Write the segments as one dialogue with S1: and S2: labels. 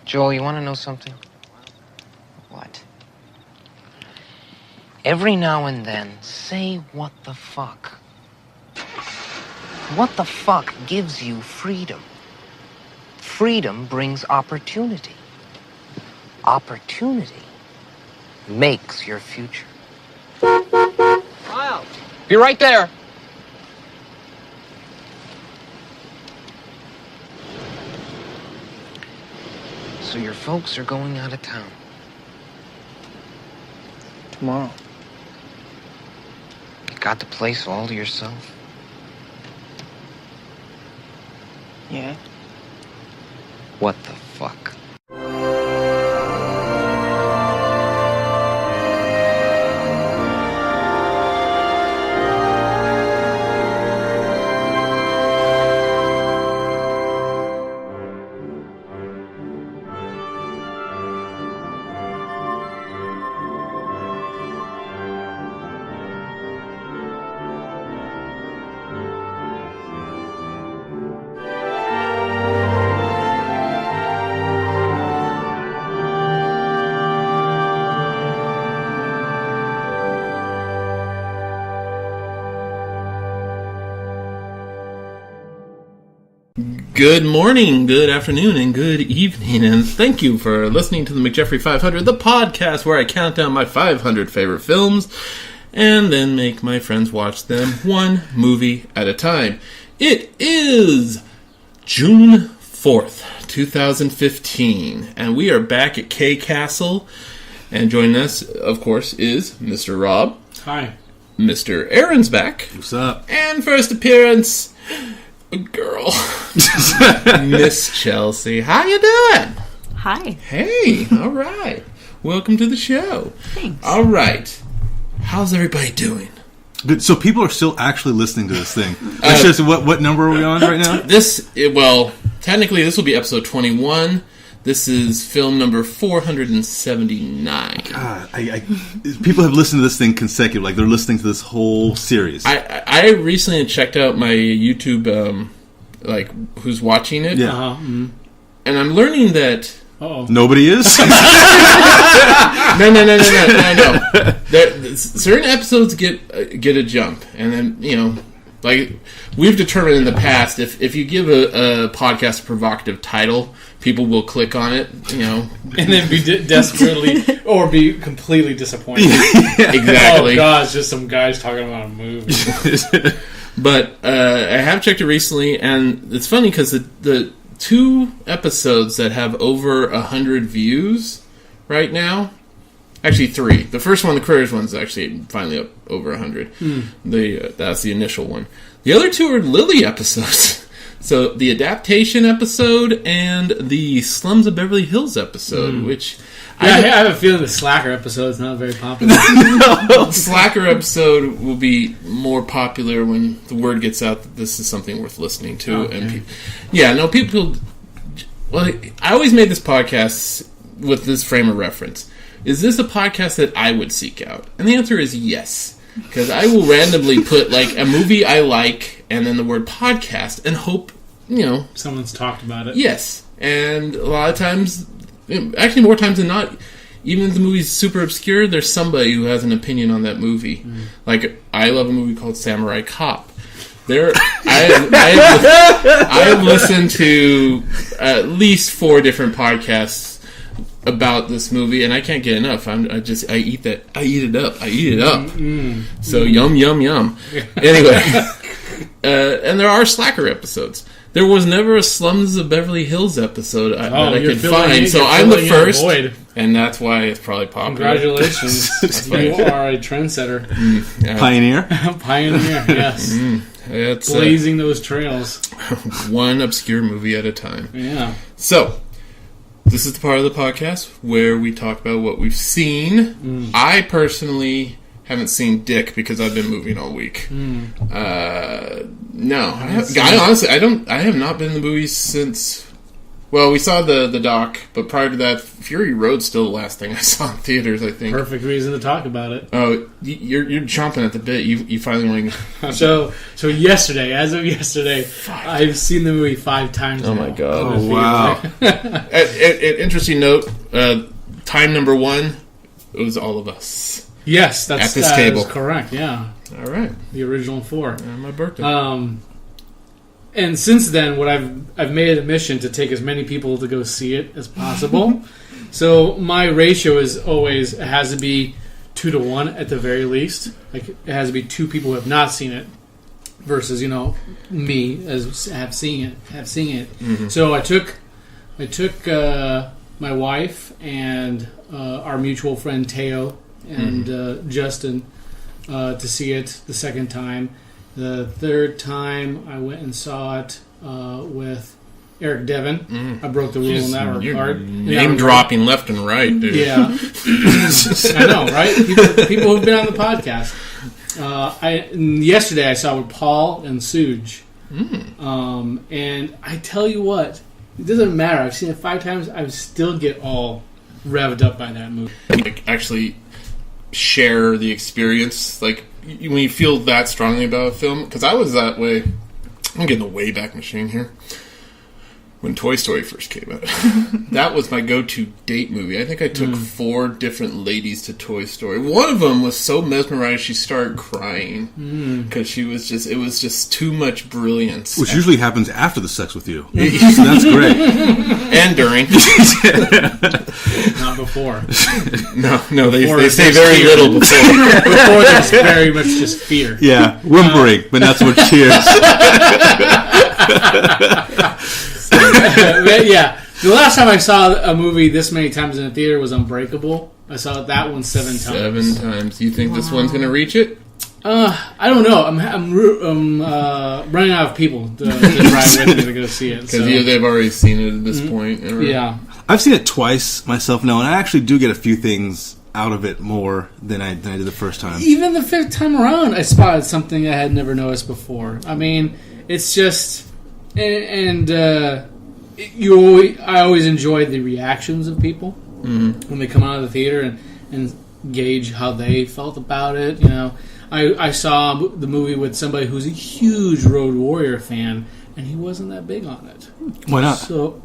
S1: Joel, you want to know something?
S2: What?
S1: Every now and then, say what the fuck. What the fuck gives you freedom? Freedom brings opportunity. Opportunity makes your future.
S2: Miles! Be right there!
S1: So your folks are going out of town.
S2: Tomorrow.
S1: You got the place all to yourself?
S2: Yeah?
S1: What the fuck?
S3: Good morning, good afternoon, and good evening, and thank you for listening to the McJeffrey 500, the podcast where I count down my 500 favorite films and then make my friends watch them one movie at a time. It is June 4th, 2015, and we are back at K Castle, and joining us, of course, is Mr. Rob.
S4: Hi.
S3: Mr. Aaron's back.
S4: What's up?
S3: And first appearance, a girl, Miss Chelsea. How you doing?
S5: Hi.
S3: Hey, all right. Welcome to the show.
S5: Thanks.
S3: All right. How's everybody doing?
S4: Good. So people are still actually listening to this thing. It's just what number are we on right now?
S3: Technically this will be episode 21. This is film number 479.
S4: God, people have listened to this thing consecutive. Like they're listening to this whole series.
S3: I recently checked out my YouTube, who's watching it.
S4: Yeah.
S5: Uh-huh.
S3: And I'm learning that...
S4: Uh-oh. Nobody is?
S3: No. Certain episodes get a jump. And then, we've determined in the past, if you give a podcast a provocative title, people will click on it,
S6: and then be desperately or be completely disappointed.
S3: Yeah. Exactly.
S6: Oh God, it's just some guys talking about a movie.
S3: But I have checked it recently, and it's funny because the two episodes that have over 100 views right now, actually 3. The first one, the Careers one, is actually finally up over 100. That's the initial one. The other 2 are Lily episodes. So the adaptation episode and the Slums of Beverly Hills episode, which...
S6: I have a feeling the Slacker episode is not very popular.
S3: The Slacker episode will be more popular when the word gets out that this is something worth listening to.
S6: Okay.
S3: And people... Well, I always made this podcast with this frame of reference. Is this a podcast that I would seek out? And the answer is yes. Because I will randomly put, a movie I like and then the word podcast and hope,
S6: someone's talked about it.
S3: Yes. And a lot of times, actually more times than not, even if the movie's super obscure, there's somebody who has an opinion on that movie. I love a movie called Samurai Cop. I have listened to at least 4 different podcasts about this movie, and I can't get enough. I eat it up. So yum. Anyway, and there are Slacker episodes. There was never a Slums of Beverly Hills episode that I could find, so I'm the first, and that's why it's probably popular.
S6: Congratulations. You are a trendsetter.
S4: Pioneer?
S6: Pioneer, yes.
S3: It's
S6: blazing those trails.
S3: One obscure movie at a time.
S6: Yeah.
S3: So, this is the part of the podcast where we talk about what we've seen. I personally haven't seen Dick because I've been moving all week. I have not been in the movies since Well, we saw the doc, but prior to that, Fury Road's still the last thing I saw in theaters, I think.
S6: Perfect reason to talk about it.
S3: Oh, you're chomping at the bit. You finally want to...
S6: So yesterday, as of yesterday, I've seen the movie 5 times now.
S3: Oh, my God.
S4: Oh, wow.
S3: An interesting note, time number 1, it was all of us.
S6: Yes, that's
S3: at this table.
S6: Is correct, yeah.
S3: All right.
S6: The original 4.
S3: On my birthday.
S6: And since then, what I've made it a mission to take as many people to go see it as possible. So my ratio is always, it has to be 2 to 1 at the very least. Like, it has to be 2 people who have not seen it versus, me as have seen it.
S3: Mm-hmm.
S6: So I took my wife and our mutual friend Teo and Justin to see it the second time. The third time, I went and saw it with Eric Devon. I broke the rule in that regard.
S3: Name dropping left and right, dude.
S6: Yeah. I know, right? People who've been on the podcast. Yesterday, I saw with Paul and Suj. And I tell you what, it doesn't matter. I've seen it 5 times. I still get all revved up by that movie.
S3: Actually share the experience, like when you feel that strongly about a film, because I was that way. I'm getting a way back machine here. When Toy Story first came out, that was my go-to date movie. I think I took 4 different ladies to Toy Story. One of them was so mesmerized she started crying because it was just too much brilliance.
S4: Which usually happens after the sex with you. So that's great.
S3: And during.
S6: Not before.
S3: No, they say very little before.
S6: Before there's very much just fear.
S4: Yeah, whimpering, but not so much tears.
S6: Yeah, the last time I saw a movie this many times in a theater was Unbreakable. I saw that one 7 times.
S3: 7 times. You think this one's going to reach it?
S6: I don't know. I'm running out of people to drive with me to go see it.
S3: Because they've already seen it at this point.
S6: Yeah.
S4: I've seen it twice myself now, and I actually do get a few things out of it more than I did the first time.
S6: Even the 5th time around, I spotted something I had never noticed before. I mean, it's just... I always enjoy the reactions of people when they come out of the theater and gauge how they felt about it. I saw the movie with somebody who's a huge Road Warrior fan, and he wasn't that big on it.
S4: Why not?
S6: So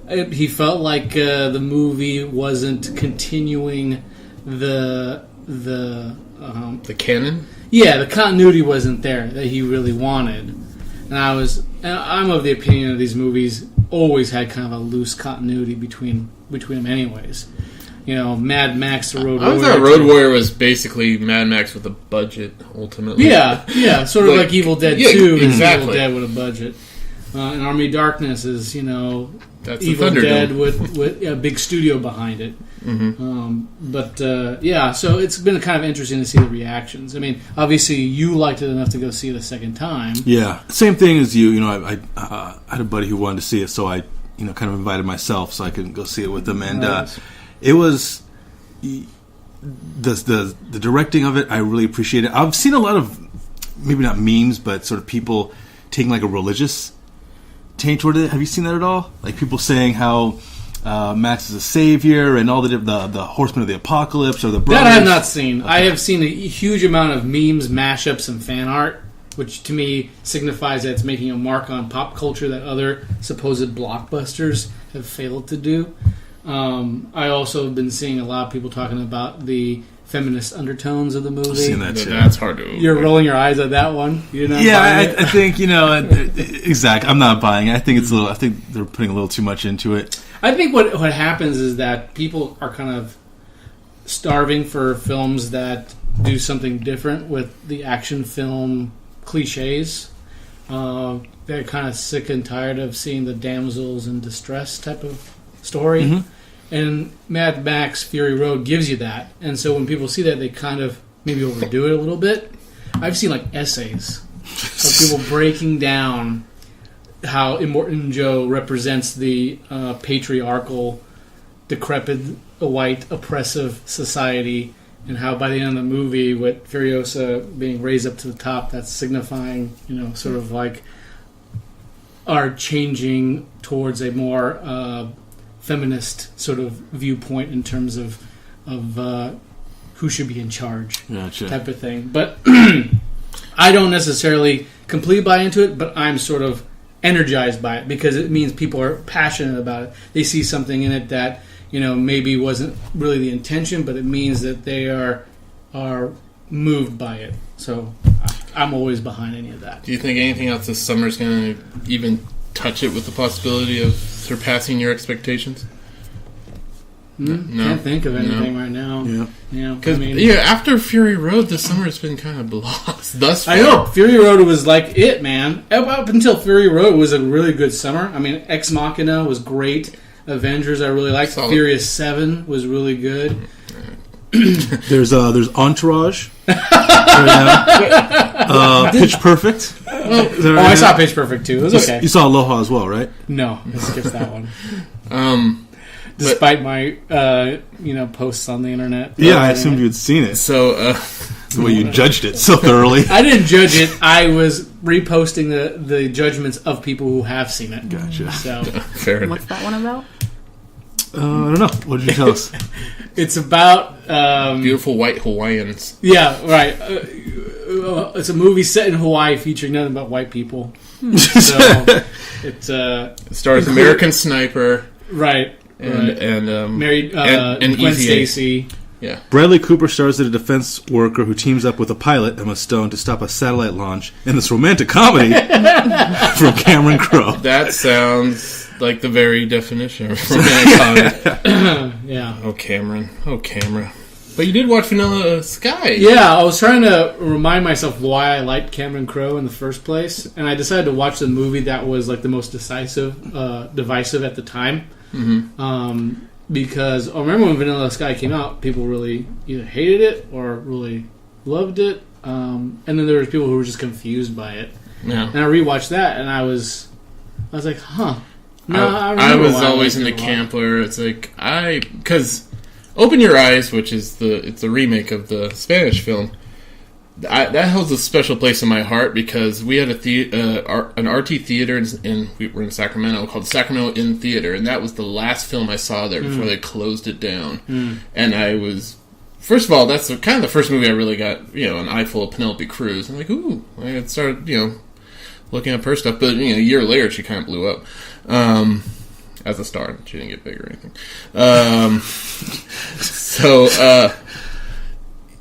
S6: he felt like the movie wasn't continuing the
S3: canon.
S6: Yeah, the continuity wasn't there that he really wanted. And I'm of the opinion that these movies always had kind of a loose continuity between them anyways. Mad Max, the Road Warrior.
S3: I thought Road Warrior was basically Mad Max with a budget, ultimately.
S6: Yeah, sort of like Evil Dead 2
S3: exactly.
S6: Evil Dead with a budget. And Army of Darkness is,
S3: That's
S6: Evil Dead with a big studio behind it. So it's been kind of interesting to see the reactions. I mean, obviously you liked it enough to go see it a second time.
S4: Yeah, same thing as you. I had a buddy who wanted to see it, so I kind of invited myself so I could go see it with them, and it was the directing of it. I really appreciate it. I've seen a lot of maybe not memes, but sort of people taking like a religious taint toward it. Have you seen that at all? Like people saying how Max is a savior and all the horsemen of the apocalypse or the brothers.
S6: That I have not seen. Okay. I have seen a huge amount of memes, mashups, and fan art, which to me signifies that it's making a mark on pop culture that other supposed blockbusters have failed to do. I also have been seeing a lot of people talking about the feminist undertones of the movie.
S4: I've seen that too.
S3: That's hard to...
S6: You're rolling your eyes at that one? You're not
S4: buying it? I think, exactly. I'm not buying it. I think I think they're putting a little too much into it.
S6: I think what happens is that people are kind of starving for films that do something different with the action film cliches. They're kind of sick and tired of seeing the damsels in distress type of story. Mm-hmm. And Mad Max Fury Road gives you that. And so when people see that, they kind of maybe overdo it a little bit. I've seen like essays of people breaking down how Immortan Joe represents the patriarchal, decrepit, white, oppressive society, and how by the end of the movie, with Furiosa being raised up to the top, that's signifying, sort of like are changing towards a more feminist sort of viewpoint in terms of who should be in charge, type of thing. But I don't necessarily completely buy into it, but I'm sort of energized by it because it means people are passionate about it. They see something in it that maybe wasn't really the intention, but it means that they are moved by it. So I'm always behind any of that.
S3: Do you think anything else this summer is going to even touch it with the possibility of surpassing your expectations?
S6: No. Can't think of anything right now.
S3: Yeah. After Fury Road, this summer has been kind of lost thus far.
S6: I know. Fury Road was like it, man. Up until Fury Road was a really good summer. I mean, Ex Machina was great. Avengers I really liked. Solid. Furious 7 was really good.
S4: There's Entourage. Pitch Perfect.
S6: I saw Pitch Perfect too. It was okay.
S4: You saw Aloha as well, right?
S6: No, I skipped that one. Despite my posts on the internet.
S4: Yeah, I assumed you'd seen it.
S3: So
S4: the way you judged it so thoroughly.
S6: I didn't judge it. I was reposting the judgments of people who have seen it.
S4: Gotcha.
S6: So
S3: fair enough.
S5: What's that one about?
S4: I don't know. What did you tell us?
S6: It's about
S3: beautiful white Hawaiians.
S6: Yeah, right. It's a movie set in Hawaii featuring nothing but white people. So it
S3: stars American Sniper,
S6: right?
S3: And
S6: married and Gwen Stacy.
S3: Yeah.
S4: Bradley Cooper stars as a defense worker who teams up with a pilot, Emma Stone, to stop a satellite launch in this romantic comedy from Cameron Crowe.
S3: That sounds like the very definition of romantic comedy.
S6: Yeah.
S3: Oh, Cameron. Oh, camera. But you did watch Vanilla Sky.
S6: Yeah, I was trying to remind myself why I liked Cameron Crowe in the first place, and I decided to watch the movie that was like the most divisive at the time. Mm-hmm. Because I remember when Vanilla Sky came out, people really either hated it or really loved it, and then there were people who were just confused by it.
S3: Yeah.
S6: And I rewatched that, and I was like, huh. No,
S3: I was always in the camp where it's like because Open Your Eyes, which is it's a remake of the Spanish film. That holds a special place in my heart because we had an RT theater we were in Sacramento called Sacramento Inn Theater, and that was the last film I saw there before they closed it down. And I was, first of all, that's kind of the first movie I really got an eye full of Penelope Cruz. I'm like, ooh, I started looking up her stuff, but a year later she kind of blew up as a star. She didn't get big or anything.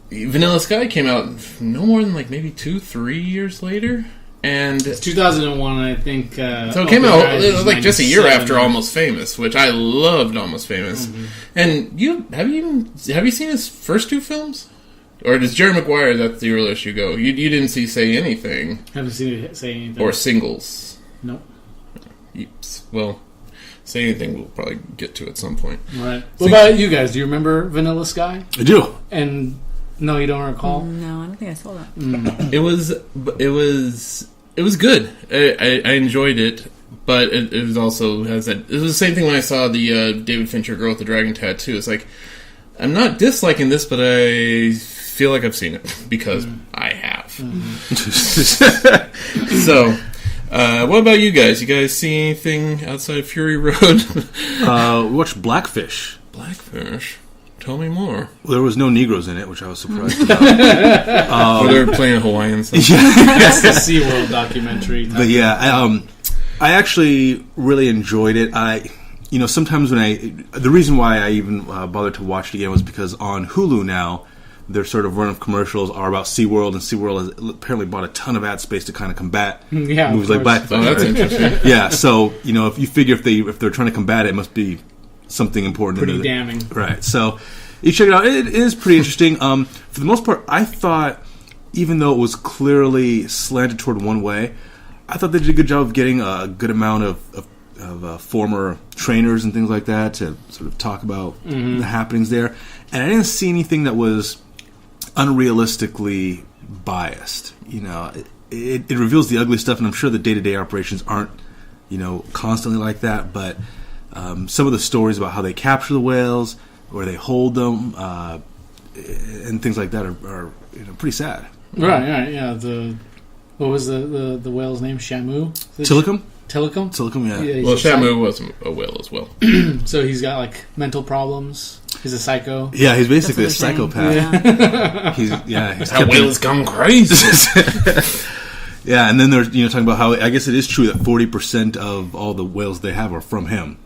S3: Vanilla Sky came out no more than like maybe 2-3 years later, and
S6: it's 2001, I think.
S3: So it came out it was like just a year after Almost Famous, which I loved Almost Famous. Mm-hmm. And have you seen his first two films, or does Jerry Maguire? That's the earliest you go. You didn't see Say Anything.
S6: Haven't seen it Say Anything
S3: or Singles.
S6: Nope.
S3: Well, Say Anything we'll probably get to at some point.
S6: Right. What about you guys? Do you remember Vanilla Sky?
S4: I do.
S6: And no, you don't recall?
S5: No, I don't think I saw that.
S3: It was good. I enjoyed it, but it was also has that. It was the same thing when I saw the David Fincher Girl with the Dragon Tattoo. It's like I'm not disliking this, but I feel like I've seen it because I have. So, what about you guys? You guys see anything outside of Fury Road?
S4: We watched Blackfish.
S3: Blackfish. Tell me more.
S4: Well, there was no Negroes in it, which I was surprised about.
S3: They were playing Hawaiian stuff.
S6: That's the SeaWorld documentary.
S4: But yeah, I actually really enjoyed it. Sometimes the reason why I even bothered to watch it again was because on Hulu now, their sort of run of commercials are about SeaWorld, and SeaWorld has apparently bought a ton of ad space to kind of combat movies like Blackfish.
S3: Oh, that's interesting.
S4: Yeah, so if you figure if they're trying to combat it, it must be something important.
S6: Pretty damning.
S4: Right. So you check it out. It is pretty interesting. For the most part, I thought, even though it was clearly slanted toward one way, I thought they did a good job of getting a good amount of former trainers and things like that to sort of talk about the happenings there. And I didn't see anything that was unrealistically biased. It reveals the ugly stuff, and I'm sure the day-to-day operations aren't, constantly like that, but some of the stories about how they capture the whales, where they hold them, and things like that are pretty sad.
S6: Right, yeah. What was the whale's name? Shamu?
S4: Tilikum?
S6: Telecom?
S4: Telecom, yeah.
S6: He's
S3: Well,
S6: a
S3: Shamu was a whale as well.
S6: So he's got like mental problems. He's a psycho.
S4: Yeah, he's basically a
S5: That's what
S4: psychopath.
S5: Yeah.
S4: He's
S3: That whale's gone crazy.
S4: Yeah, and then they're talking about how I guess it is true that 40% of all the whales they have are from him.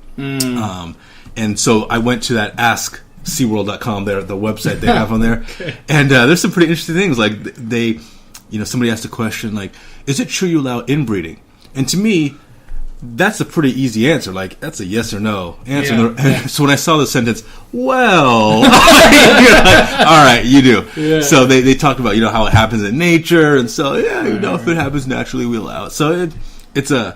S4: And so I went to that AskSeaWorld.com, the website they have on there, and there's some pretty interesting things. Like they, somebody asked a question like, "Is it true you allow inbreeding?" And to me, that's a pretty easy answer. Like, that's a yes or no answer.
S6: Yeah.
S4: So when I saw the sentence, well, you're like, all right, you do.
S6: Yeah.
S4: So they talked about, how it happens in nature. And so, if it happens naturally, we allow it. So it's a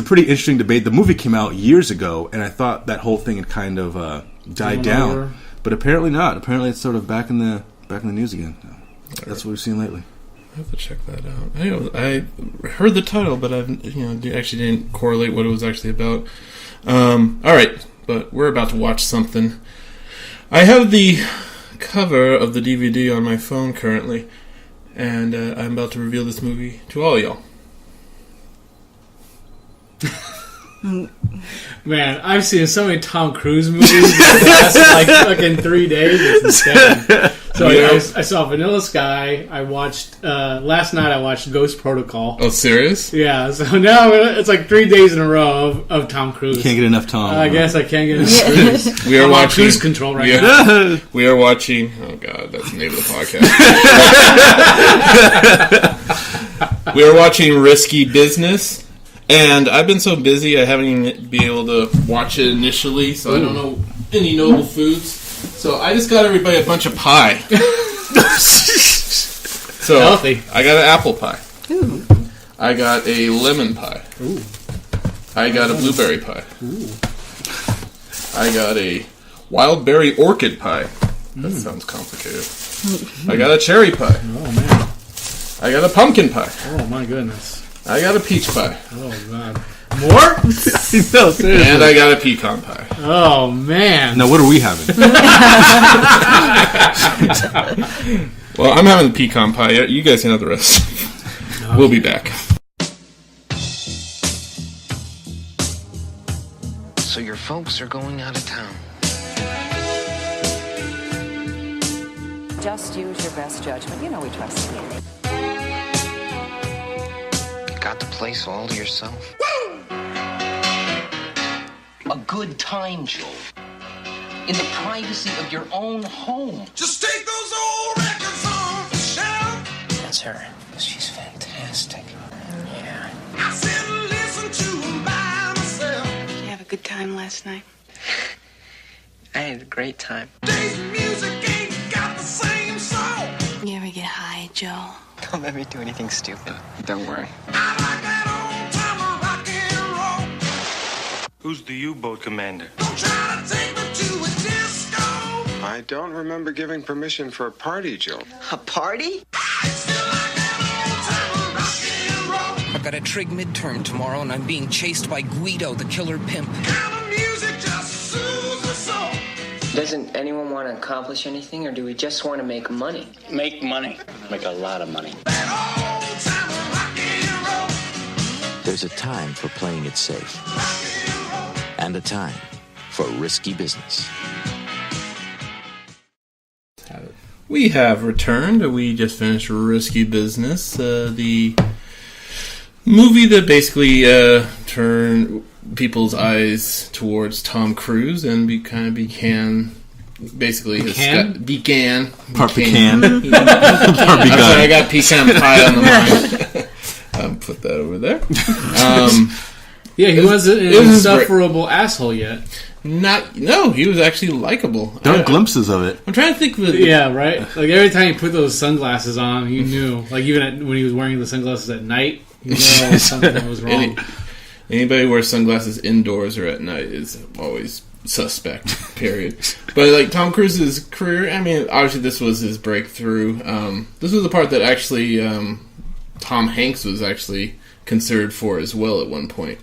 S4: pretty interesting debate. The movie came out years ago, and I thought that whole thing had kind of died down.
S6: Over.
S4: But apparently not. Apparently it's sort of back in the news again. That's what we've seen lately.
S3: I have to check that out. I heard the title, but I actually didn't correlate what it was actually about. All right, but we're about to watch something. I have the cover of the DVD on my phone currently, and I'm about to reveal this movie to all y'all.
S6: Man, I've seen so many Tom Cruise movies in the last fucking 3 days. It's insane. So I saw Vanilla Sky. I watched last night. I watched Ghost Protocol.
S3: Oh, serious?
S6: Yeah. So now it's like 3 days in a row of Tom Cruise.
S4: You can't get enough Tom.
S6: I guess I can't get enough Cruise.
S3: We are
S6: I'm on
S3: watching
S6: cruise control right now.
S3: We are watching. Oh God, that's the name of the podcast. We are watching Risky Business. And I've been so busy, I haven't even been able to watch it initially, so I don't know any notable foods. So I just got everybody a bunch of pie. So
S6: Healthy.
S3: I got an apple pie.
S5: Ooh.
S3: I got a lemon pie.
S6: Ooh.
S3: I got a blueberry pie.
S6: Ooh.
S3: I got a wild berry orchid pie. That sounds complicated. I got a cherry pie.
S6: Oh, man.
S3: I got a pumpkin pie.
S6: Oh, my goodness.
S3: I got a peach pie.
S6: Oh, God. More?
S4: No, seriously.
S3: And I got a pecan pie.
S6: Oh, man.
S4: Now, what are we having?
S3: Well, I'm having the pecan pie. You guys can have the rest. We'll be back.
S1: So your folks are going out of town.
S7: Just use your best judgment. You know we trust you.
S1: You got the place all to yourself? A good time, Joe. In the privacy of your own home.
S8: Just take those old records off the shelf.
S1: That's her, because she's fantastic. Yeah.
S8: I said listen to them by myself.
S9: Did you have a good time last night?
S2: I had a great time.
S8: Today's music ain't got the same soul.
S9: You ever get high, Joe?
S2: Don't let me do anything stupid. Don't worry.
S8: I like that old time rock and roll.
S10: Who's the U-boat commander?
S8: Don't try to take me to a disco.
S10: I don't remember giving permission for a party, Joe.
S2: A party?
S8: I still like that old time rock and roll.
S1: I've got a trig midterm tomorrow, and I'm being chased by Guido, the killer pimp.
S8: Kind of music just soothes the soul.
S2: Doesn't anyone want to accomplish anything, or do we just want to make money?
S11: Make money. Make a lot of money.
S8: That old time rock and roll.
S12: There's a time for playing it safe, and a time for risky business.
S3: We have returned. We just finished Risky Business, the movie that basically turned people's eyes towards Tom Cruise and began basically his began.
S4: Part pecan.
S3: I'm sorry, I got pecan pie on the mind. Put that over there.
S6: Yeah, he wasn't an insufferable asshole yet.
S3: No, he was actually likable.
S4: There are glimpses of it.
S3: I'm trying to think of it.
S6: Yeah, right? Like, every time you put those sunglasses on, you knew. Like, even when he was wearing the sunglasses at night, you know something was wrong.
S3: Anybody who wears sunglasses indoors or at night is always suspect, period. But, like, Tom Cruise's career, I mean, obviously this was his breakthrough. This was the part that actually Tom Hanks was actually considered for as well at one point.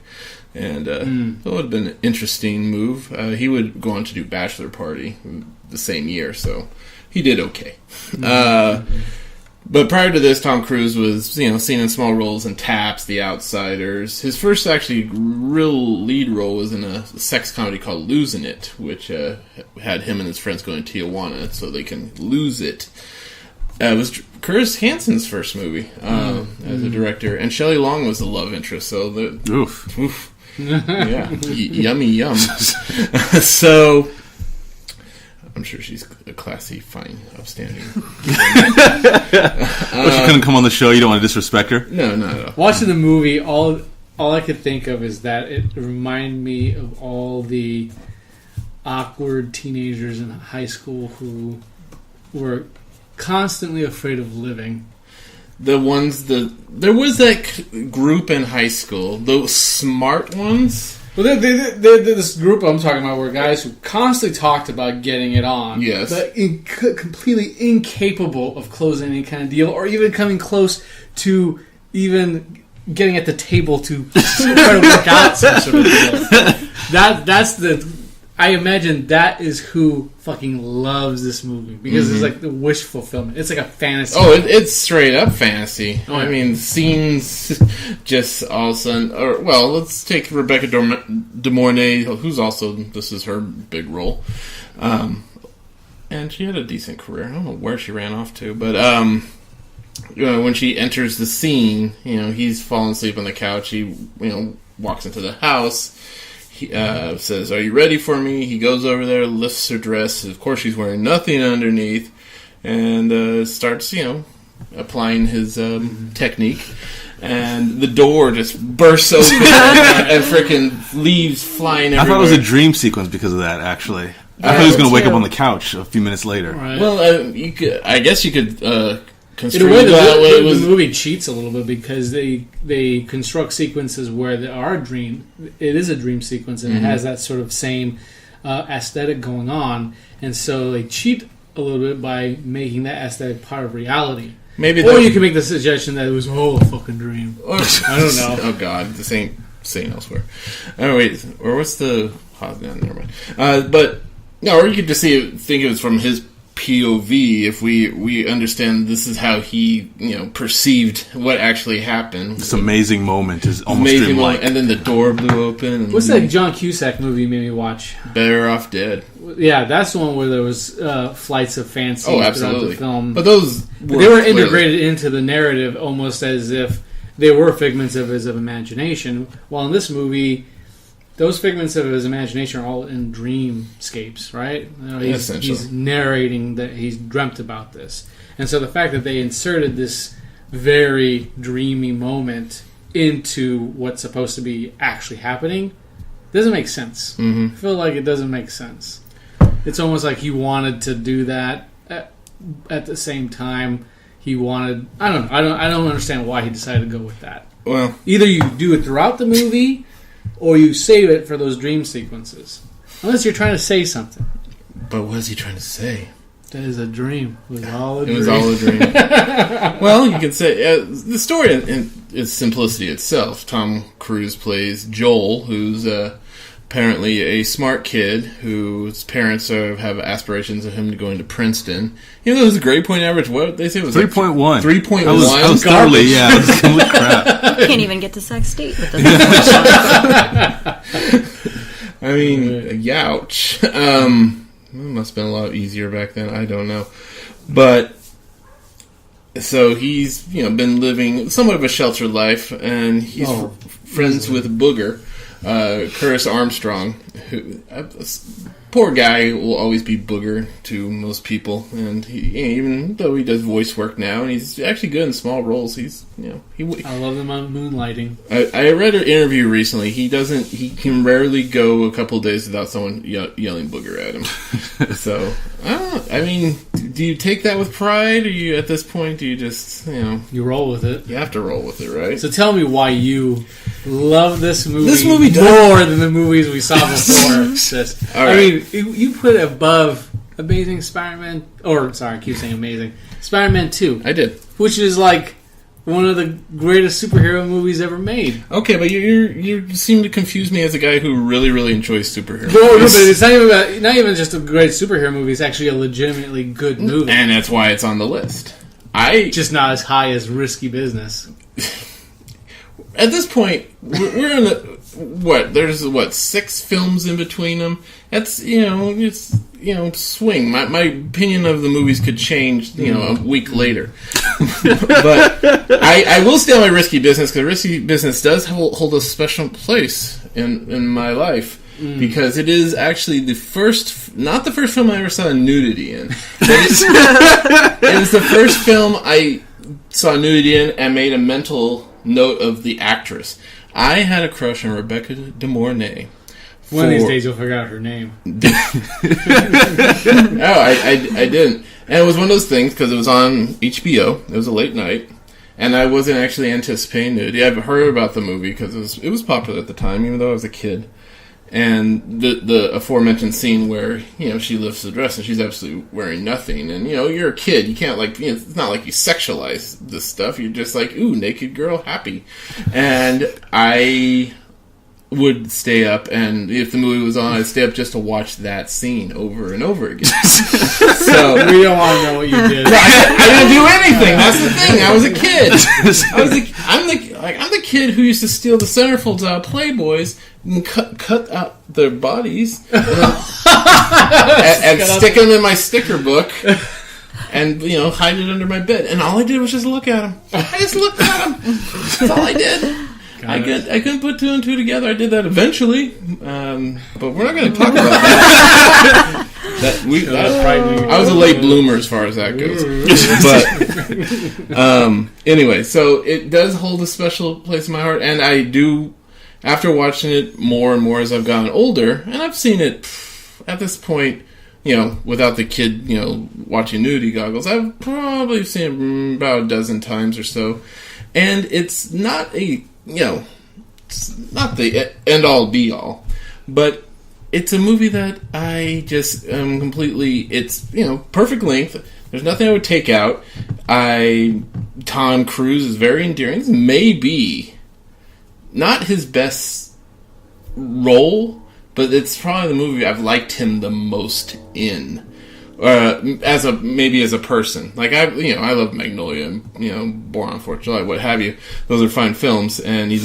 S3: And that would have been an interesting move. He would go on to do Bachelor Party the same year, so he did okay. But prior to this, Tom Cruise was, seen in small roles in Taps, The Outsiders. His first actually real lead role was in a sex comedy called Losing It, which had him and his friends going to Tijuana so they can lose it. It was Curtis Hansen's first movie as a director, and Shelley Long was the love interest. So oof. Yeah, yummy yum. So I'm sure she's a classy, fine, upstanding.
S4: But she couldn't come on the show. You don't want to disrespect her.
S3: No, not at all.
S6: Watching the movie, all I could think of is that it reminded me of all the awkward teenagers in high school who were constantly afraid of living.
S3: There was that group in high school, those smart ones.
S6: Well, this group I'm talking about were guys who constantly talked about getting it on.
S3: Yes.
S6: But completely incapable of closing any kind of deal or even coming close to even getting at the table to try to work out some sort of deal. I imagine that is who fucking loves this movie because it's like the wish fulfillment. It's like a fantasy.
S3: Oh, it's straight up fantasy. Oh, I mean, scenes just all of a sudden. Let's take Rebecca De Mornay, who's also, this is her big role. And she had a decent career. I don't know where she ran off to, but when she enters the scene, he's falling asleep on the couch. He, walks into the house. He says, "Are you ready for me?" He goes over there, lifts her dress. Of course, she's wearing nothing underneath, and starts, applying his technique. And the door just bursts open, and freaking leaves flying everywhere.
S4: I thought it was a dream sequence because of that, actually. I thought he was going to wake up on the couch a few minutes later.
S6: Right.
S3: Well, I guess you could construe
S6: in a way,
S3: that way.
S6: The movie cheats a little bit because they construct sequences where there are dream. It is a dream sequence, and it has that sort of same aesthetic going on, and so they cheat a little bit by making that aesthetic part of reality. Or you can make the suggestion that it was a fucking dream. I don't know.
S3: Oh God, this ain't saying elsewhere. Oh wait, or what's the? Oh, no, never mind. But no, or you could just think it was from his POV. If we understand this is how he perceived what actually happened.
S4: This amazing moment is almost dreamlike.
S3: And then the door blew open. And
S6: what's that John Cusack movie you made me watch?
S3: Better Off Dead.
S6: Yeah, that's the one where there was flights of fancy throughout the film.
S3: But they
S6: were integrated into the narrative almost as if they were figments of his imagination. While in this movie, those figments of his imagination are all in dreamscapes, right? He's narrating that he's dreamt about this. And so the fact that they inserted this very dreamy moment into what's supposed to be actually happening doesn't make sense. I feel like it doesn't make sense. It's almost like he wanted to do that at the same time he wanted. I don't understand why he decided to go with that.
S3: Well,
S6: either you do it throughout the movie, or you save it for those dream sequences. Unless you're trying to say something.
S3: But what is he trying to say?
S6: That is a dream. It was all a
S3: dream. Well, you can say the story in its simplicity itself. Tom Cruise plays Joel, who's apparently a smart kid whose parents have aspirations of him to go into Princeton. Even though his grade point average, what they say was
S4: 3.1.
S3: 3.1.
S4: I was garbage. Yeah, it was complete crap.
S5: Can't even get to Sac State with this.
S3: I mean, youch. It must have been a lot easier back then. I don't know. But so he's been living somewhat of a sheltered life, and he's friends with Booger, Curtis Armstrong, who poor guy will always be Booger to most people, and he, even though he does voice work now, and he's actually good in small roles. He's
S6: I love them on Moonlighting.
S3: I read an interview recently. He can rarely go a couple of days without someone yelling Booger at him. So I mean, do you take that with pride? Or you at this point? Do you just
S6: you roll with it?
S3: You have to roll with it, right?
S6: So tell me why you love this movie.
S3: This movie
S6: more than the movies we saw before.
S3: All right.
S6: I mean, you put it above Amazing Spider-Man, I keep saying Amazing Spider-Man 2.
S3: I did,
S6: which is like one of the greatest superhero movies ever made.
S3: Okay, but you seem to confuse me as a guy who really, really enjoys superhero movies.
S6: No, but it's not even just a great superhero movie. It's actually a legitimately good movie,
S3: and that's why it's on the list.
S6: just not as high as Risky Business.
S3: At this point, we're in there's 6 films in between them. That's, swing. My opinion of the movies could change, a week later. But I will stay on my Risky Business, because Risky Business does hold a special place in my life. Because it is actually not the first film I ever saw nudity in. It was the first film I saw nudity in and made a mental note of the actress. I had a crush on Rebecca De Mornay.
S6: One of these days you'll figure out her name.
S3: No, I didn't. And it was one of those things, because it was on HBO. It was a late night. And I wasn't actually anticipating nudity. I've heard about the movie because it was popular at the time, even though I was a kid. And the aforementioned scene where, she lifts the dress and she's absolutely wearing nothing. And, you're a kid. You can't, it's not like you sexualize this stuff. You're just like, ooh, naked girl, happy. And I would stay up, and if the movie was on, I'd stay up just to watch that scene over and over again. So
S6: we don't want to know what you did.
S3: I didn't do anything. That's the thing. I was a kid. I'm the kid who used to steal the centerfolds out of Playboys and cut out their bodies and stick them in my sticker book. And, hide it under my bed. And all I did was just look at them. I just looked at them. That's all I did. I couldn't put 2 and 2 together. I did that eventually, but we're not going to talk about that. I was a late bloomer as far as that goes. But anyway, so it does hold a special place in my heart, and I do, after watching it more and more as I've gotten older, and I've seen it at this point, without the kid, watching nudity goggles, I've probably seen it about a dozen times or so, and it's not it's not the end-all, be-all, but it's a movie that I just am completely, it's, perfect length. There's nothing I would take out. Tom Cruise is very endearing. This may be not his best role, but it's probably the movie I've liked him the most in. As a person, I love Magnolia and Born on 4th of July, what have you. Those are fine films, and he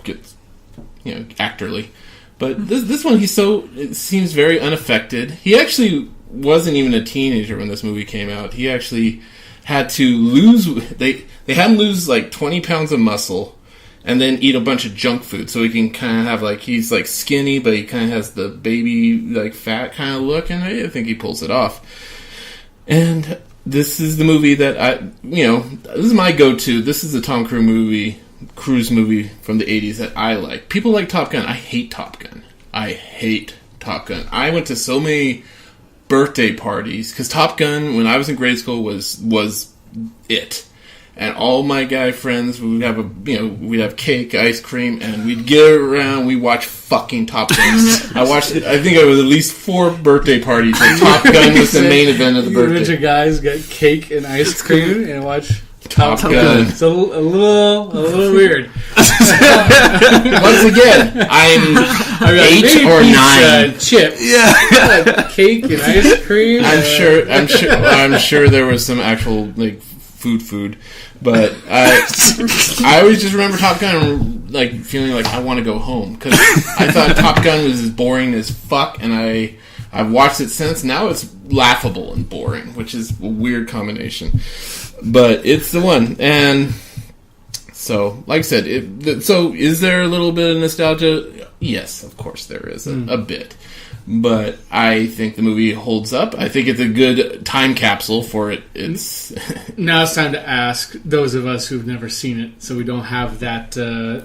S3: gets actorly. But this one, it seems very unaffected. He actually wasn't even a teenager when this movie came out. He actually had to lose. They had him lose 20 pounds of muscle, and then eat a bunch of junk food, so he can kind of have he's skinny, but he kind of has the baby fat kind of look, and I think he pulls it off. And this is the movie that this is my go-to. This is the Tom Cruise movie from the 80s that I like. People like Top Gun. I hate Top Gun. I went to so many birthday parties because Top Gun, when I was in grade school, was it. And all my guy friends, we'd have cake, ice cream, and we'd get around. We watch fucking Top Gun. I think it was at least 4 birthday parties where Top Gun was the main event of the birthday.
S6: A bunch of guys got cake and ice cream and watch
S3: Top Gun.
S6: It's a little weird.
S3: Once again, I'm 8 or 9.
S6: Chips.
S3: Yeah.
S6: Cake and ice cream.
S3: I'm sure there was some actual food, but I always just remember Top Gun feeling like I want to go home because I thought Top Gun was as boring as fuck, and I've watched it since. Now it's laughable and boring, which is a weird combination, but it's the one. And so, like I said, so is there a little bit of nostalgia? Yes, of course there is a bit. But I think the movie holds up. I think it's a good time capsule for it.
S6: Now it's time to ask those of us who've never seen it, so we don't have that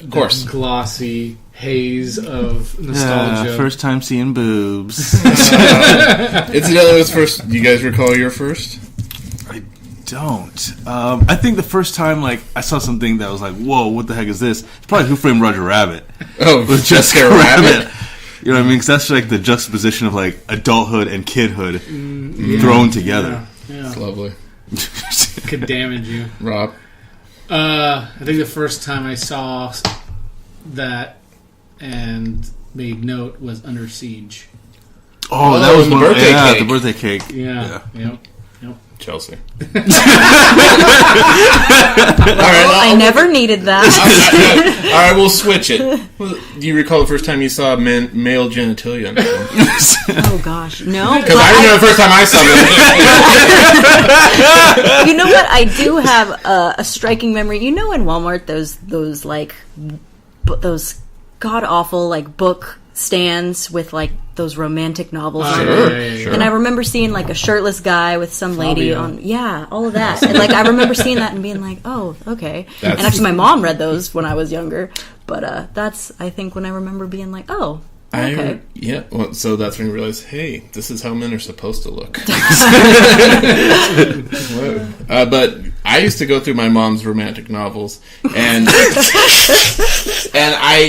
S6: glossy haze of nostalgia.
S4: First time seeing boobs.
S3: Incidentally, it was first. Do you guys recall your first?
S4: I don't. I think the first time I saw something that was whoa, what the heck is this? It's probably Who Framed Roger Rabbit.
S3: Oh, with Jessica Rabbit.
S4: You know what I mean? Because that's the juxtaposition of adulthood and kidhood thrown together.
S6: Yeah.
S3: It's lovely.
S6: Could damage you,
S3: Rob.
S6: I think the first time I saw that and made note was Under Siege.
S4: Oh, that was
S3: the birthday cake.
S4: The birthday cake.
S6: Yeah.
S3: Chelsea. All
S5: I never needed that.
S3: All right, we'll switch it. Do you recall the first time you saw male genitalia?
S5: Oh gosh, no.
S3: Because I remember the first time I saw
S5: You know what? I do have a striking memory. You know, in Walmart, those god awful like book stands with like those romantic novels.
S3: Sure.
S5: And I remember seeing like a shirtless guy with some lady on. Yeah, all of that. And like I remember seeing that and being like, oh, okay. And actually, my mom read those when I was younger. But that's I think when I remember being like, oh. Okay.
S3: Well, so that's when you realize, hey, this is how men are supposed to look. But I used to go through my mom's romantic novels, and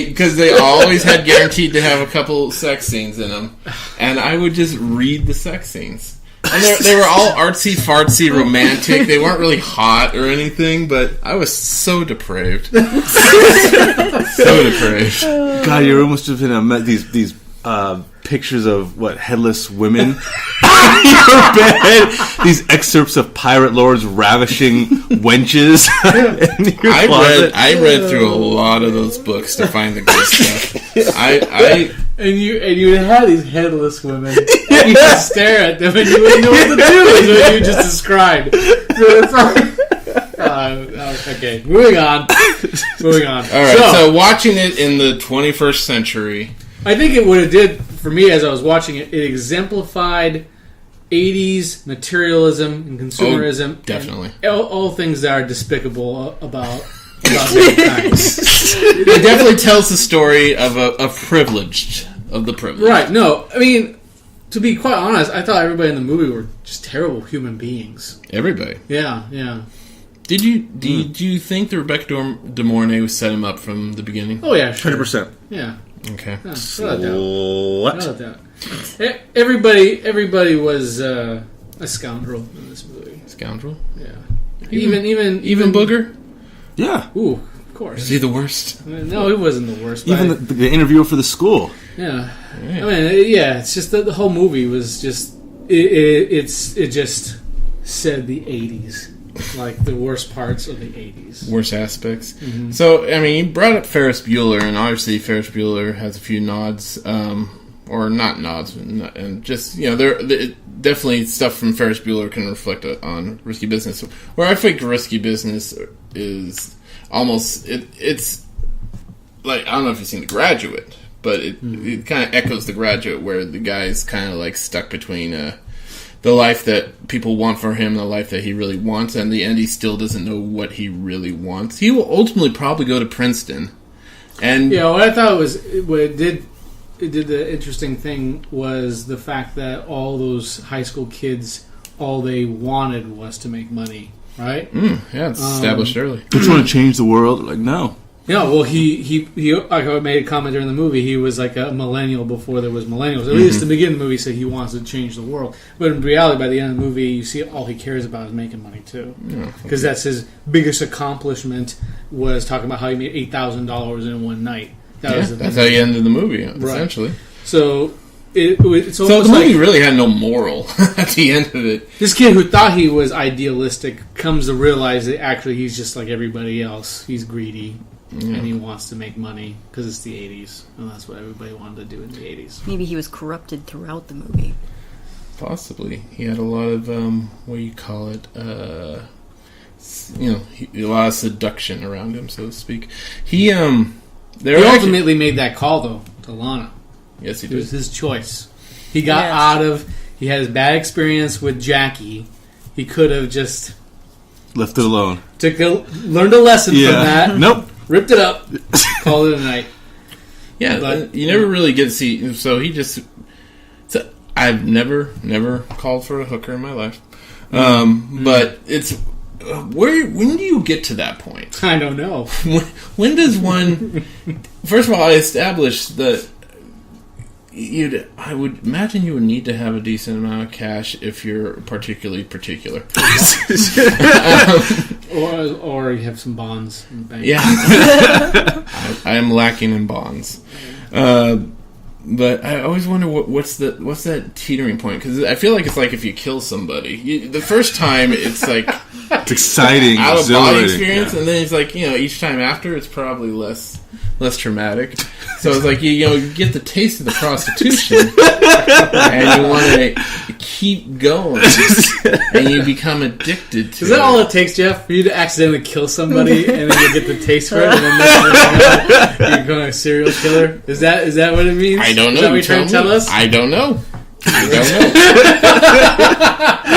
S3: because they always had guaranteed to have a couple sex scenes in them, and I would just read the sex scenes. And they were all artsy-fartsy, romantic. They weren't really hot or anything, but I was so depraved. So depraved.
S4: God, you must have been these pictures of headless women in your bed. These excerpts of pirate lords ravishing wenches.
S3: I read through a lot of those books to find the good stuff.
S6: And you would have these headless women. And you would stare at them, and you wouldn't know what to do with what you just described. So it's like, okay, moving on. All
S3: right, so watching it in the 21st century,
S6: I think what it did for me as I was watching it, it exemplified 80s materialism and consumerism.
S3: Oh, definitely.
S6: And all things that are despicable about mankind.
S3: It definitely tells the story of the privileged.
S6: Right, no, I mean, to be quite honest, I thought everybody in the movie were just terrible human beings.
S3: Everybody.
S6: Yeah.
S3: Did you think that Rebecca De Mornay set him up from the beginning?
S6: Oh yeah, sure.
S4: 100%.
S6: Yeah.
S3: Okay.
S6: What? Everybody was a scoundrel in this movie.
S3: Scoundrel?
S6: Yeah. Even Booger?
S4: Yeah.
S6: Ooh, of course.
S3: Is he the worst?
S6: No, he wasn't the worst.
S4: Even the interviewer for the school.
S6: Yeah. Right. I mean, yeah. It's just the whole movie was just it just said the 80s. Like the worst parts of the 80s.
S3: Worst aspects.
S6: Mm-hmm.
S3: So, I mean, you brought up Ferris Bueller, and obviously Ferris Bueller has a few nods, or not nods, and just, there definitely stuff from Ferris Bueller can reflect on Risky Business. Where I think Risky Business is almost, it's like, I don't know if you've seen The Graduate, but it kind of echoes The Graduate, where the guy's kind of like stuck between the life that people want for him and the life that he really wants, and in the end he still doesn't know what he really wants. He will ultimately probably go to Princeton. And
S6: what I thought it did the interesting thing was the fact that all those high school kids, all they wanted was to make money, right?
S3: Yeah, it's established early.
S4: Don't you want to change the world? Like, no.
S6: Yeah, well, he like I made a comment during the movie. He was like a millennial before there was millennials. At least in the beginning of the movie, he said he wants to change the world. But in reality, by the end of the movie, you see all he cares about is making money too, because that's his biggest accomplishment. Was talking about how he made $8,000 in one night.
S3: That's how he ended the movie, essentially.
S6: Right. So it's almost
S3: so the movie really had no moral at the end of it.
S6: This kid who thought he was idealistic comes to realize that actually he's just like everybody else. He's greedy. And he wants to make money because it's the 80s, and that's what everybody wanted to do in the 80s.
S5: Maybe he was corrupted throughout the movie.
S3: Possibly. He had a lot of, what do you call it, a lot of seduction around him, so to speak. He
S6: ultimately made that call, though, to Lana.
S3: Yes, he did.
S6: It was his choice. He got he had his bad experience with Jackie. He could have just
S4: left it alone.
S6: Learned a lesson from that.
S4: Nope.
S6: Ripped it up. Called it a night.
S3: Yeah, but you never really get to see. So he just. I've never called for a hooker in my life, but it's when do you get to that point?
S6: I don't know.
S3: When does one? First of all, I established that I would imagine you would need to have a decent amount of cash if you're particularly particular.
S6: Or you have some bonds in the bank.
S3: Yeah. I am lacking in bonds. But I always wonder what's that teetering point, because I feel like it's like if you kill somebody, the first time it's like
S4: it's exciting,
S3: out of body experience,
S4: yeah.
S3: and then it's like each time after it's probably less traumatic. So it's like you get the taste of the prostitution, and you want to keep going, and you become addicted to it.
S6: Is that all it takes, Jeff, for you to accidentally kill somebody, and then you get the taste for it, and then you become a serial killer? Is that what it means?
S3: I don't know.
S6: Is that what you're trying to tell us?
S3: I don't know.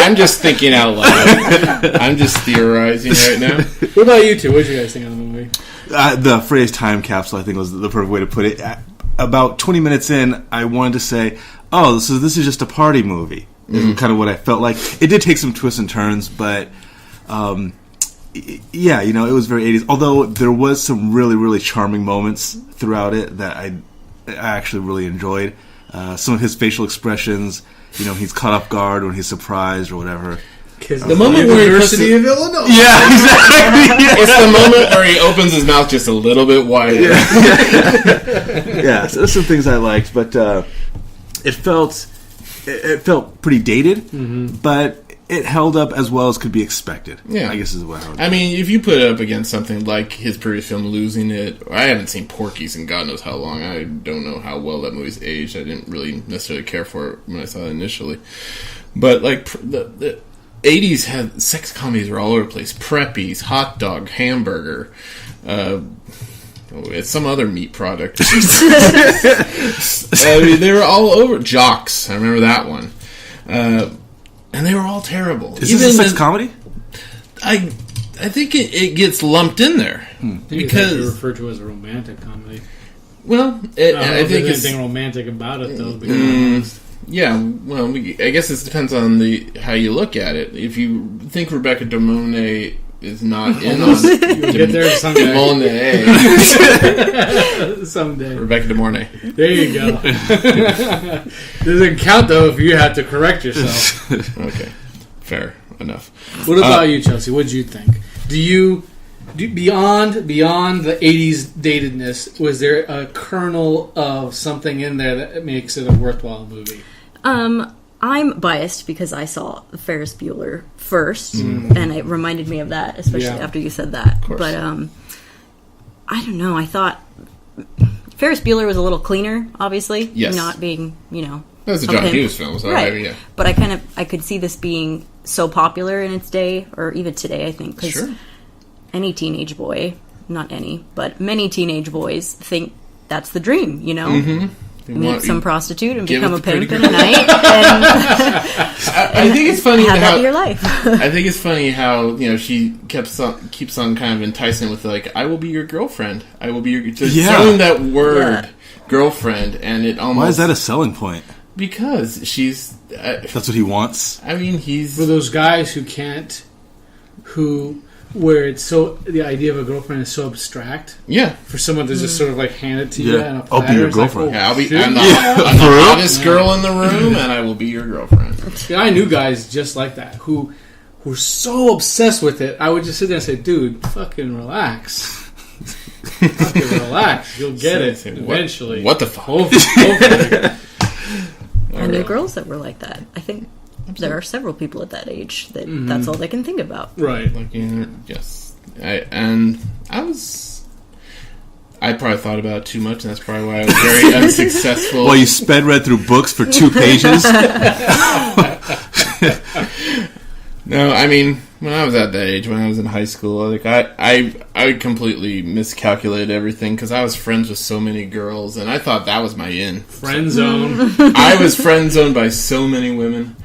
S3: I'm just thinking out loud. I'm just theorizing right now.
S6: What about you two? What did you guys think of the movie?
S4: The phrase time capsule, I think, was the perfect way to put it. About 20 minutes in, I wanted to say, oh, so this is just a party movie. Is kind of what I felt like. It did take some twists and turns, but yeah, it was very 80s. Although there was some really, really charming moments throughout it that I actually really enjoyed. Some of his facial expressions, he's caught off guard when he's surprised or whatever.
S3: The moment where
S6: University of Illinois.
S4: Yeah, exactly.
S3: It's the moment where he opens his mouth just a little bit wider.
S4: Yeah, so there's some things I liked, but it felt pretty dated, but it held up as well as could be expected.
S3: Yeah,
S4: I guess is what I would.
S3: I mean, if you put it up against something like his previous film, Losing It, I haven't seen Porky's in God knows how long. I don't know how well that movie's aged. I didn't really necessarily care for it when I saw it initially, but like the 80s had sex comedies were all over the place. Preppies, hot dog, hamburger, it's some other meat product. They were all over. Jocks, I remember that one. And they were all terrible.
S4: Is this a sex comedy?
S3: I think it gets lumped in there because
S6: it's referred to as a romantic comedy.
S3: Well, I think
S6: there's anything romantic about it though.
S3: Yeah, well, I guess it depends on how you look at it. If you think Rebecca De Mornay is not in on
S6: you'll get there someday.
S3: De Mornay.
S6: Someday.
S3: Rebecca De Mornay.
S6: There you go. Doesn't count though if you have to correct yourself.
S3: Okay, fair enough.
S6: What about you, Chelsea? What did you think? Do beyond the 80s datedness, was there a kernel of something in there that makes it a worthwhile movie?
S5: I'm biased because I saw Ferris Bueller first, and it reminded me of that, especially after you said that. But I don't know. I thought Ferris Bueller was a little cleaner, obviously.
S3: Yes.
S5: Not being,
S3: That's a John Hughes film, so
S5: right.
S3: Yeah.
S5: But I could see this being so popular in its day, or even today, I think, because any teenage boy, not any, but many teenage boys think that's the dream,
S3: Mm-hmm.
S5: Meet some prostitute and become a pimp in a night. And
S3: I think it's funny
S5: have
S3: how
S5: that be your life.
S3: I think it's funny how she keeps on kind of enticing with like, I will be your girlfriend. I will be your throwing that word girlfriend, and it almost.
S4: Why is that a selling point?
S3: Because she's.
S4: That's what he wants.
S3: I mean, he's
S6: for those guys where it's so the idea of a girlfriend is so abstract.
S3: Yeah,
S6: for someone to just sort of like hand it to you. And
S4: I'll be your girlfriend.
S3: Like, I'm the hottest girl in the room, and I will be your girlfriend.
S6: I knew guys just like that who were so obsessed with it. I would just sit there and say, "Dude, fucking relax." Fucking relax. You'll get it eventually.
S3: What the fuck?
S6: Hopefully.
S5: I knew girls that were like that. I think there are several people at that age that that's all they can think about.
S6: Right.
S3: Like, yes. I probably thought about it too much, and that's probably why I was very unsuccessful.
S4: Well, you sped read through books for 2 pages.
S3: No, I mean, when I was at that age, when I was in high school, like I completely miscalculated everything because I was friends with so many girls, and I thought that was my in.
S6: Friend zone.
S3: I was friend zoned by so many women,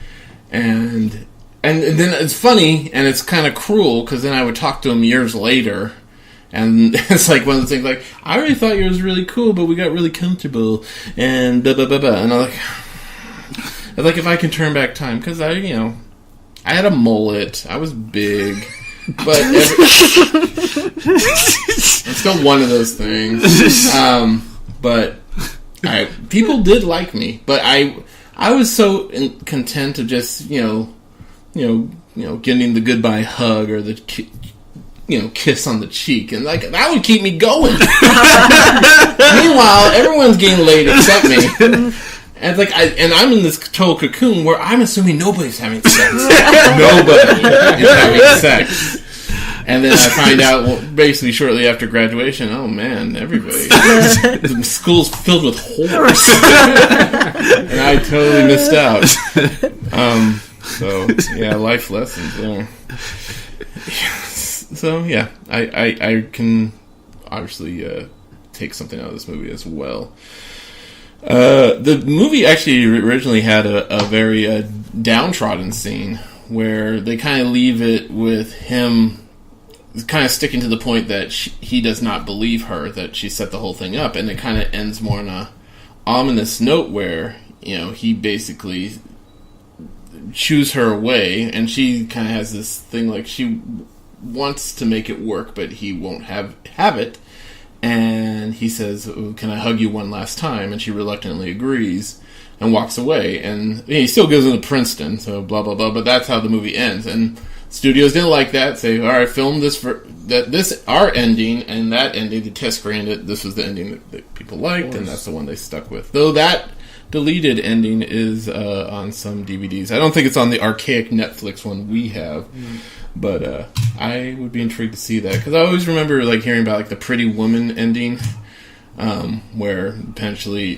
S3: and then it's funny and it's kind of cruel because then I would talk to them years later, and it's like one of the things like, I already thought you was really cool, but we got really comfortable, and blah blah blah blah, and I'm like if I can turn back time, because I had a mullet. I was big. But it's still one of those things. But people did like me. But I was so content to just, getting the goodbye hug or the kiss on the cheek, and like that would keep me going. Meanwhile, everyone's getting laid except me. And I'm in this total cocoon where I'm assuming nobody's having sex. Nobody is having sex. And then I find out, basically shortly after graduation, oh man, everybody, the school's filled with whores, and I totally missed out. So yeah, life lessons there. So yeah, I can obviously take something out of this movie as well. The movie actually originally had a very downtrodden scene where they kind of leave it with him kind of sticking to the point that he does not believe her, that she set the whole thing up, and it kind of ends more on a ominous note where he basically shoos her away, and she kind of has this thing like she wants to make it work, but he won't have it. And he says, "Can I hug you one last time?" And she reluctantly agrees and walks away. And he still goes into Princeton, so blah blah blah. But that's how the movie ends. And studios didn't like that. Say, "All right, film this our ending and that ending." The test screened it. This was the ending that people liked, and that's the one they stuck with. Though that deleted ending is on some DVDs. I don't think it's on the archaic Netflix one we have. But I would be intrigued to see that, because I always remember hearing about the Pretty Woman ending, where potentially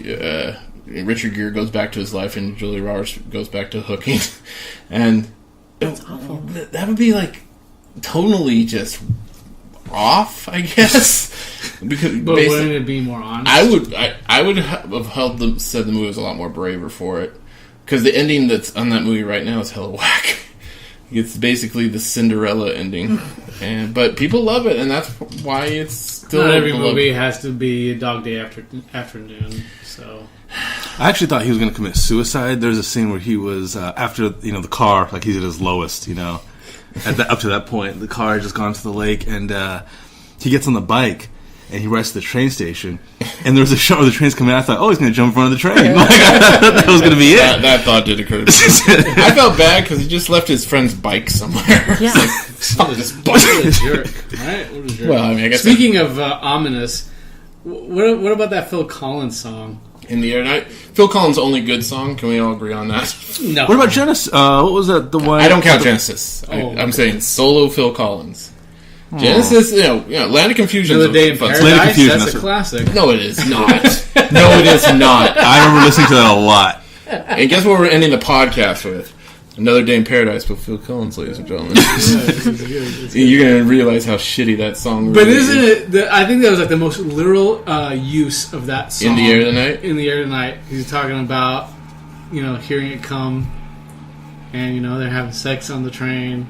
S3: Richard Gere goes back to his life and Julia Roberts goes back to hooking, and
S5: that's awful.
S3: That would be totally just off, I guess. Because
S6: but wouldn't it be more honest?
S3: I would have said the movie was a lot more braver for it, because the ending that's on that movie right now is hella whack. It's basically the Cinderella ending, but people love it, and that's why it's still.
S6: Not every movie has to be a Dog Day Afternoon. So,
S4: I actually thought he was going to commit suicide. There's a scene where he was after the car, he's at his lowest. Up to that point, the car had just gone to the lake, and he gets on the bike. And he rides to the train station, and there was a shot where the train's coming out. I thought, he's going to jump in front of the train. I thought that was going to be it.
S3: That thought did occur to me. I felt bad because he just left his friend's bike somewhere.
S5: Yeah.
S3: Fuck this bike.
S6: What a jerk. Right? What a jerk.
S3: Well, I guess
S6: speaking of ominous, what about that Phil Collins song?
S3: In the Air Tonight? Phil Collins' only good song. Can we all agree on that?
S6: No.
S4: What about Genesis? What was that? The one?
S3: I don't count Genesis. I'm saying solo Phil Collins. Genesis, Land of Confusion.
S6: Another Day in Paradise, that's a classic.
S3: No, it is not. No, it is not.
S4: I remember listening to that a lot.
S3: And guess what we're ending the podcast with? Another Day in Paradise with Phil Collins, ladies and gentlemen. You're going to realize how shitty that song
S6: really is. But isn't it, I think that was the most literal use of that song.
S3: In the Air Tonight?
S6: In the Air Tonight. He's talking about, hearing it come, and, they're having sex on the train.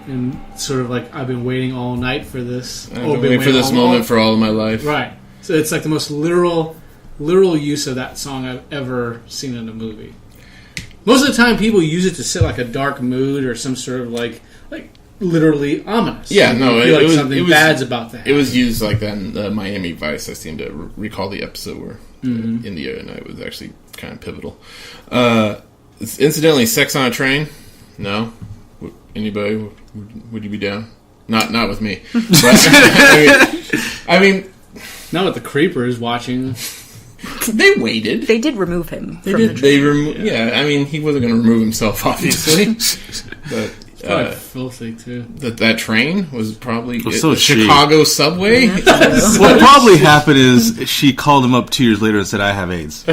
S6: And sort of I've been waiting all night for this.
S3: I've been waiting for this moment for all of my life.
S6: Right. So it's the most literal use of that song I've ever seen in a movie. Most of the time, people use it to set a dark mood or some sort of literally ominous.
S3: Yeah, no,
S6: it was something bad's about that.
S3: It was used like that in Miami Vice. I seem to recall the episode where In the Air Tonight was actually kind of pivotal. Incidentally, sex on a train? No. Anybody? Would you be down? Not with me. But, I mean,
S6: not with the creepers watching.
S3: They waited.
S5: They did remove him. The
S3: train. Yeah, I mean, he wasn't going to remove himself, obviously. But
S6: it's probably filthy too.
S3: That train was probably
S4: so
S3: Chicago subway.
S4: What probably happened is she called him up 2 years later and said, "I have AIDS."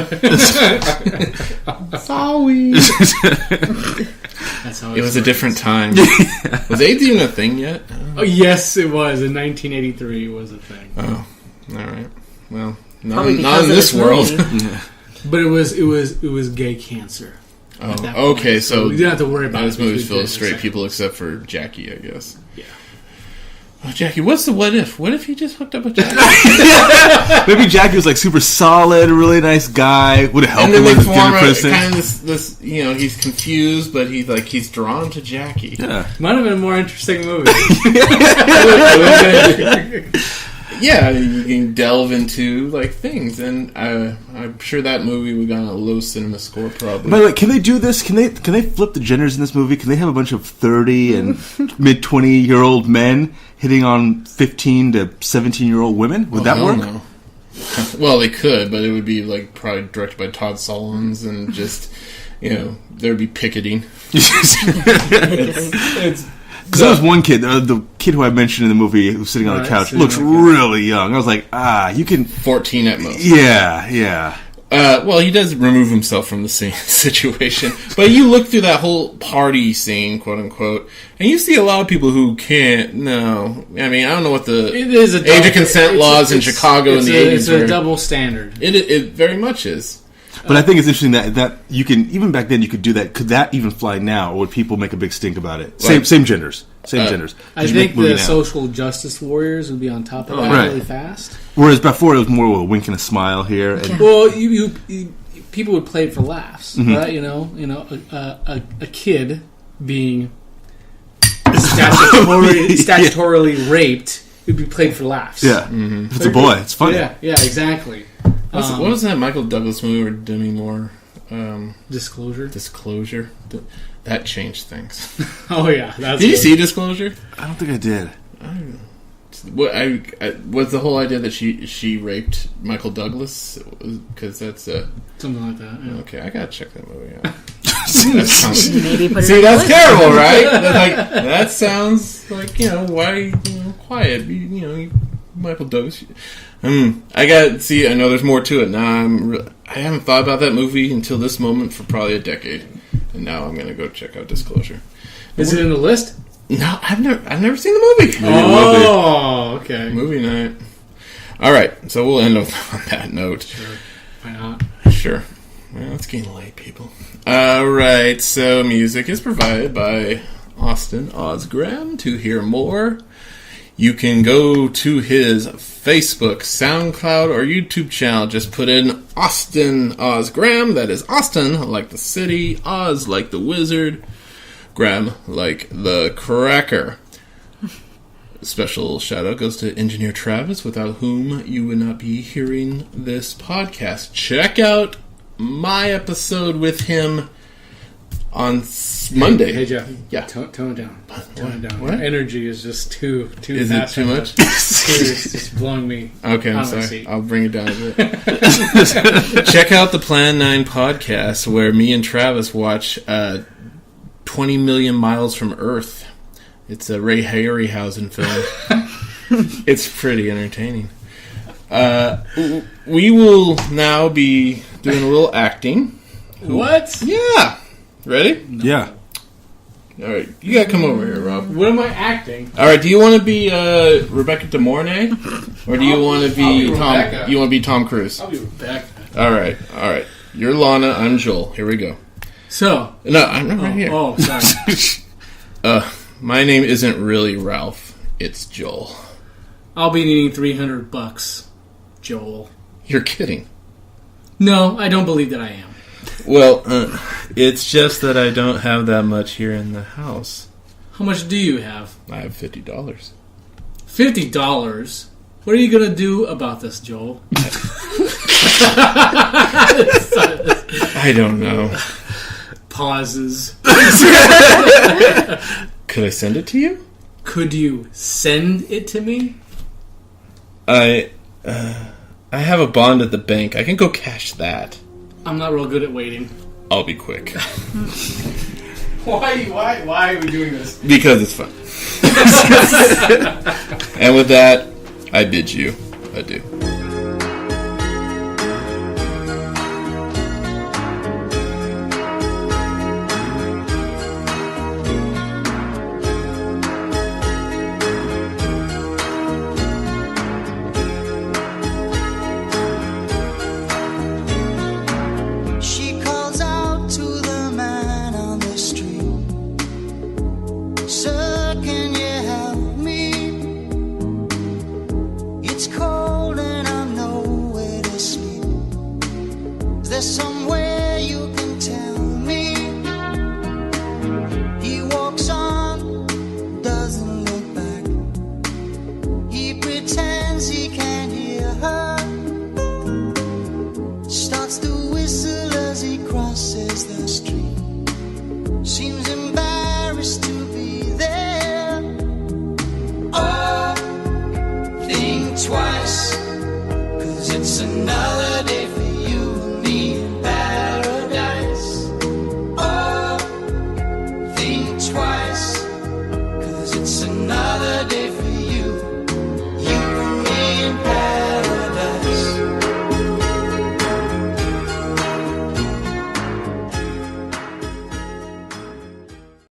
S3: Sorry.
S6: That's how
S3: it was a different time. Was AIDS even a thing yet?
S6: Oh, yes, it was. In 1983, it was a thing.
S3: Oh, all right. Well, not in this world.
S6: But it was gay cancer.
S3: Oh, okay. So
S6: you didn't have to worry about it.
S3: This movie's filled with straight people, except for Jackie, I guess.
S6: Yeah.
S3: Oh, Jackie, what's the what if? What if he just hooked up with Jackie?
S4: Maybe Jackie was super solid, really nice guy. Would have helped him with his dinner person.
S3: Kind of this, he's confused, but he's drawn to Jackie.
S4: Yeah,
S6: might have been a more interesting movie.
S3: yeah, you can delve into like things, and I'm sure that movie would got a low cinema score probably.
S4: By the way, can they do this? Can they flip the genders in this movie? Can they have a bunch of 30 and mid 20-year-old men hitting on 15 to 17-year-old women? Would that work?
S3: No. Well, they could, but it would be like probably directed by Todd Solondz, and just there'd be picketing.
S4: Because there was one kid, the kid who I mentioned in the movie, who's sitting on the couch, looks really young. I was like, you can
S3: 14 at most.
S4: Yeah.
S3: Well, he does remove himself from the scene situation, but you look through that whole party scene, quote unquote, and you see a lot of people who can't. No, I mean, I don't know what the age of consent laws in Chicago in the 80s.
S6: It's a double standard.
S3: It very much is.
S4: But I think it's interesting that you can, even back then you could do that. Could that even fly now, or would people make a big stink about it? Same genders.
S6: I think the social justice warriors would be on top of that really fast.
S4: Whereas before it was more of a wink and a smile here. And
S6: well, you people would play it for laughs, right? A kid being statutorily raped would be played for laughs.
S4: Yeah, if it's a boy, it's funny.
S6: Yeah, exactly.
S3: What was that Michael Douglas movie where Demi Moore?
S6: Disclosure.
S3: That changed things.
S6: Oh yeah,
S3: did you see Disclosure?
S4: I don't think I did.
S3: Was the whole idea that she raped Michael Douglas? Because that's
S6: something like that. Yeah.
S3: Okay, I gotta check that movie out.
S5: Maybe put it
S3: see, that's terrible, right? That sounds like why quiet? Michael Douglas. I know there's more to it now. I haven't thought about that movie until this moment for probably a decade, and now I'm gonna go check out Disclosure.
S6: Is it in the list?
S3: No, I've never seen the movie.
S6: Okay.
S3: Movie night. All right, so we'll end on that note.
S6: Sure. Why not?
S3: Sure. Well, it's getting late, people. All right, so music is provided by Austin Osgram. To hear more, you can go to his Facebook, SoundCloud, or YouTube channel. Just put in Austin Osgram. That is Austin like the city, Oz like the wizard, Graham like the cracker. Special shout out goes to Engineer Travis, without whom you would not be hearing this podcast. Check out my episode with him on Monday.
S6: Hey Jeff.
S3: Yeah.
S6: Tone it down. Tone it down.
S3: What?
S6: Your energy is just too
S3: Is
S6: fast.
S3: it too much?
S6: It's just blowing me.
S3: Okay, I'm
S6: on
S3: sorry.
S6: my seat.
S3: I'll bring it down a bit. Check out the Plan 9 podcast, where me and Travis watch 20 Million Miles from Earth. It's a Ray Harryhausen film. It's pretty entertaining. We will now be doing a little acting.
S6: What?
S3: Yeah. Ready?
S4: Yeah.
S3: All right. You gotta come over here, Rob.
S6: What am I acting?
S3: All right. Do you want to be Rebecca De Mornay, or do you want to be Tom?
S6: Rebecca.
S3: You want to be Tom Cruise?
S6: I'll be Rebecca.
S3: All right. You're Lana. I'm Joel. Here we go.
S6: So.
S3: No, I'm not right here.
S6: Oh, sorry.
S3: My name isn't really Ralph. It's Joel.
S6: I'll be needing $300, Joel.
S3: You're kidding.
S6: No, I don't believe that I am.
S3: Well, it's just that I don't have that much here in the house.
S6: How much do you have?
S3: I have $50.
S6: $50? What are you going to do about this, Joel?
S3: I don't know.
S6: Pauses.
S3: Could I send it to you?
S6: Could you send it to me?
S3: I have a bond at the bank. I can go cash that.
S6: I'm not real good at waiting.
S3: I'll be quick.
S6: Why are we doing this?
S3: Because it's fun. And with that, I bid you adieu.
S8: She calls out to the man on the street. Sir, can you help me? It's cold starts to whistle as he crosses the street. Seems embarrassed to be there. Oh, think twice.